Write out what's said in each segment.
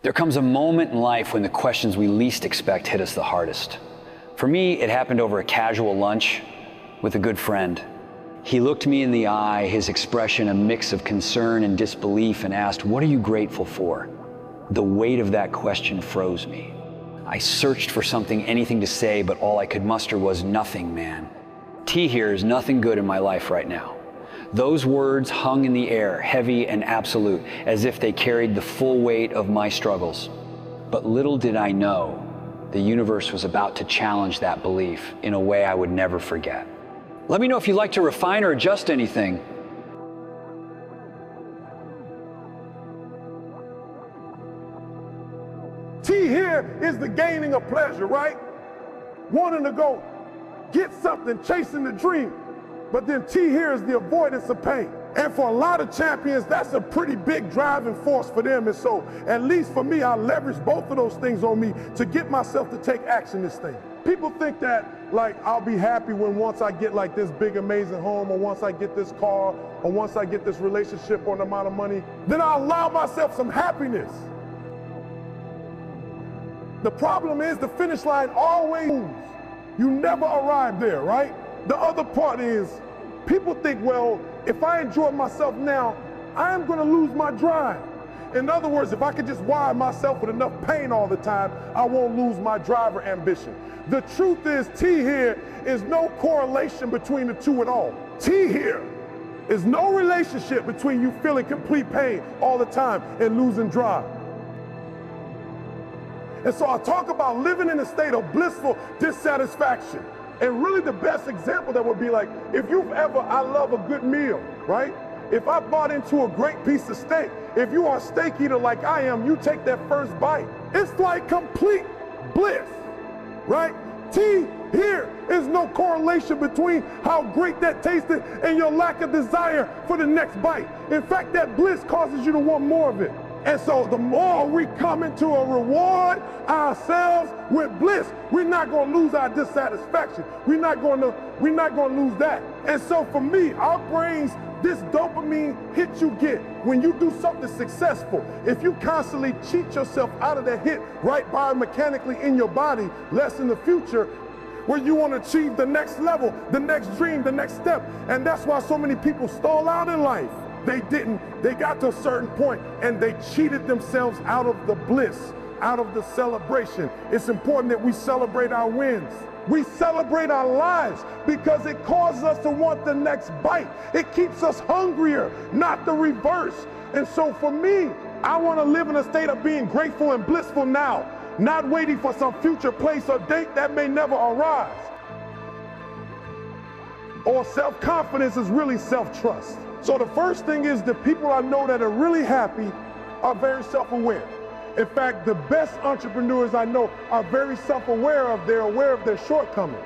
There comes a moment in life when the questions we least expect hit us the hardest. For me, it happened over a casual lunch with a good friend. He looked me in the eye, his expression a mix of concern and disbelief, and asked, "What are you grateful for?" The weight of that question froze me. I searched for anything to say, but all I could muster was, "Nothing, man. T here is nothing good in my life right now." Those words hung in the air, heavy and absolute, as if they carried the full weight of my struggles. But little did I know, the universe was about to challenge that belief in a way I would never forget. Let me know if you'd like to refine or adjust anything. T here is the gaining of pleasure, right? Wanting to go get something, chasing the dream. But then T here is the avoidance of pain. And for a lot of champions, that's a pretty big driving force for them. And so, at least for me, I leverage both of those things on me to get myself to take action this thing. People think that, like, I'll be happy once I get like this big, amazing home, or once I get this car, or once I get this relationship or an amount of money, then I'll allow myself some happiness. The problem is the finish line always moves. You never arrive there, right? The other part is, people think, well, if I enjoy myself now, I am going to lose my drive. In other words, if I could just wire myself with enough pain all the time, I won't lose my drive or ambition. The truth is, T here is no correlation between the two at all. T here is no relationship between you feeling complete pain all the time and losing drive. And so I talk about living in a state of blissful dissatisfaction. And really the best example that would be like, if you've ever, I love a good meal, right? If I bought into a great piece of steak, if you are a steak eater like I am, you take that first bite. It's like complete bliss, right? T here is no correlation between how great that tasted and your lack of desire for the next bite. In fact, that bliss causes you to want more of it. And so the more we come into a reward ourselves with bliss, we're not going to lose our dissatisfaction. We're not going to lose that. And so for me, our brains, this dopamine hit you get when you do something successful. If you constantly cheat yourself out of that hit right biomechanically in your body, less in the future, where you want to achieve the next level, the next dream, the next step. And that's why so many people stall out in life. They got to a certain point and they cheated themselves out of the bliss, out of the celebration. It's important that we celebrate our wins. We celebrate our lives because it causes us to want the next bite. It keeps us hungrier, not the reverse. And so for me, I want to live in a state of being grateful and blissful now, not waiting for some future place or date that may never arise. Or self-confidence is really self-trust. So the first thing is the people I know that are really happy are very self-aware. In fact, the best entrepreneurs I know are very self-aware they're aware of their shortcomings,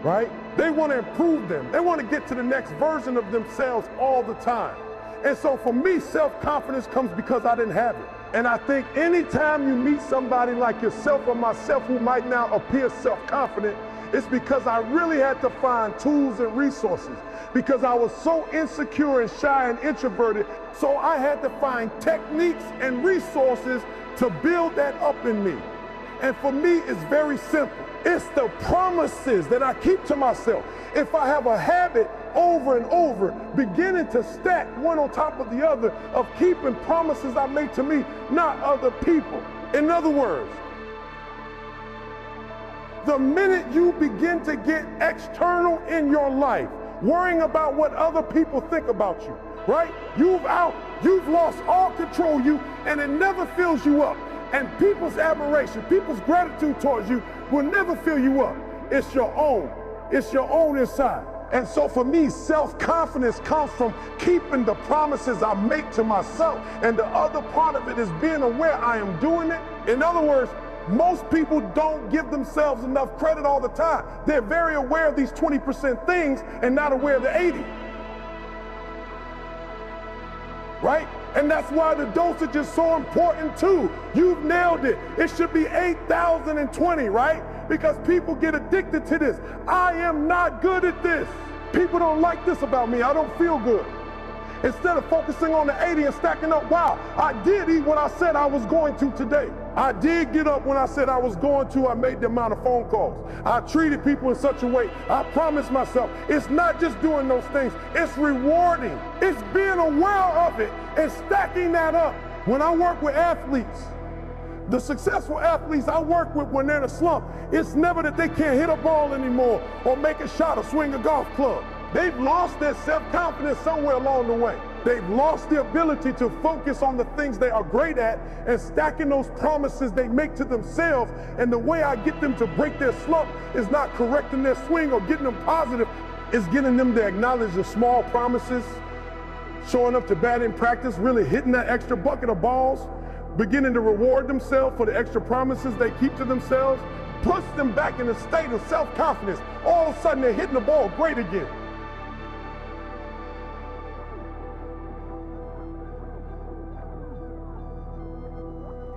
right? They want to improve them. They want to get to the next version of themselves all the time. And so for me, self-confidence comes because I didn't have it. And I think anytime you meet somebody like yourself or myself who might now appear self-confident, it's because I really had to find tools and resources, because I was so insecure and shy and introverted. So I had to find techniques and resources to build that up in me. And for me, it's very simple. It's the promises that I keep to myself. If I have a habit over and over, beginning to stack one on top of the other, of keeping promises I make to me, not other people. In other words, the minute you begin to get external in your life, worrying about what other people think about you, right? You've lost all control of you, and it never fills you up. And people's admiration, people's gratitude towards you will never fill you up. It's your own. It's your own inside. And so for me, self-confidence comes from keeping the promises I make to myself. And the other part of it is being aware I am doing it. In other words, most people don't give themselves enough credit all the time. They're very aware of these 20% things and not aware of the 80. Right? And that's why the dosage is so important too. You've nailed it. It should be 8,020, right? Because people get addicted to this. I am not good at this. People don't like this about me. I don't feel good. Instead of focusing on the 80 and stacking up, wow, I did eat what I said I was going to today. I did get up when I said I was going to. I made the amount of phone calls. I treated people in such a way. I promised myself. It's not just doing those things. It's rewarding. It's being aware of it and stacking that up. When I work with athletes, the successful athletes I work with when they're in a slump, it's never that they can't hit a ball anymore or make a shot or swing a golf club. They've lost their self-confidence somewhere along the way. They've lost the ability to focus on the things they are great at and stacking those promises they make to themselves. And the way I get them to break their slump is not correcting their swing or getting them positive. It's getting them to acknowledge the small promises, showing up to batting practice, really hitting that extra bucket of balls, beginning to reward themselves for the extra promises they keep to themselves, push them back in a state of self-confidence. All of a sudden, they're hitting the ball great again.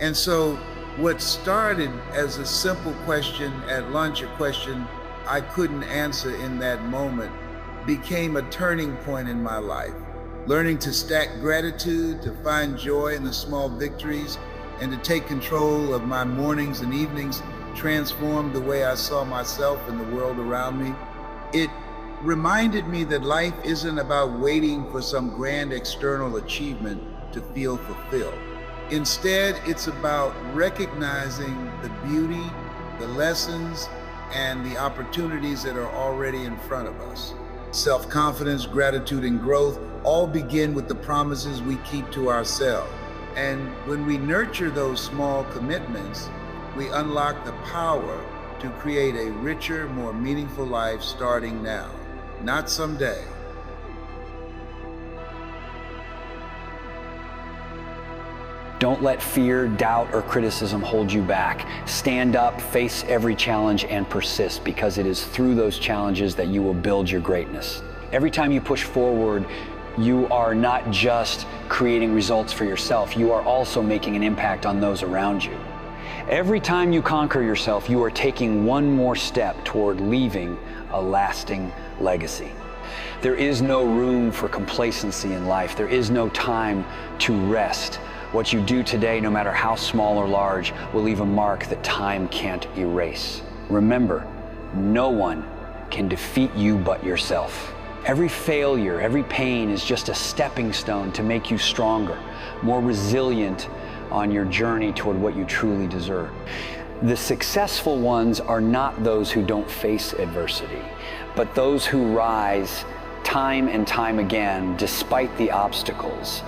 And so what started as a simple question at lunch, a question I couldn't answer in that moment, became a turning point in my life. Learning to stack gratitude, to find joy in the small victories, and to take control of my mornings and evenings transformed the way I saw myself and the world around me. It reminded me that life isn't about waiting for some grand external achievement to feel fulfilled. Instead, it's about recognizing the beauty, the lessons, and the opportunities that are already in front of us. Self-confidence, gratitude, and growth all begin with the promises we keep to ourselves. And when we nurture those small commitments, we unlock the power to create a richer, more meaningful life starting now, not someday. Don't let fear, doubt, or criticism hold you back. Stand up, face every challenge, and persist, because it is through those challenges that you will build your greatness. Every time you push forward, you are not just creating results for yourself, you are also making an impact on those around you. Every time you conquer yourself, you are taking one more step toward leaving a lasting legacy. There is no room for complacency in life. There is no time to rest. What you do today, no matter how small or large, will leave a mark that time can't erase. Remember, no one can defeat you but yourself. Every failure, every pain is just a stepping stone to make you stronger, more resilient on your journey toward what you truly deserve. The successful ones are not those who don't face adversity, but those who rise time and time again despite the obstacles.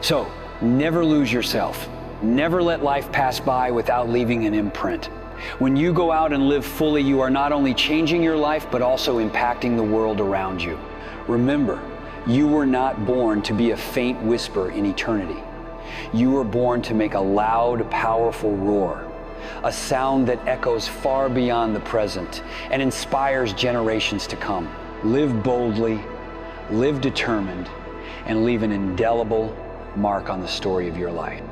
So, never lose yourself. Never let life pass by without leaving an imprint. When you go out and live fully, you are not only changing your life, but also impacting the world around you. Remember, you were not born to be a faint whisper in eternity. You were born to make a loud, powerful roar, a sound that echoes far beyond the present and inspires generations to come. Live boldly, live determined, and leave an indelible mark on the story of your life.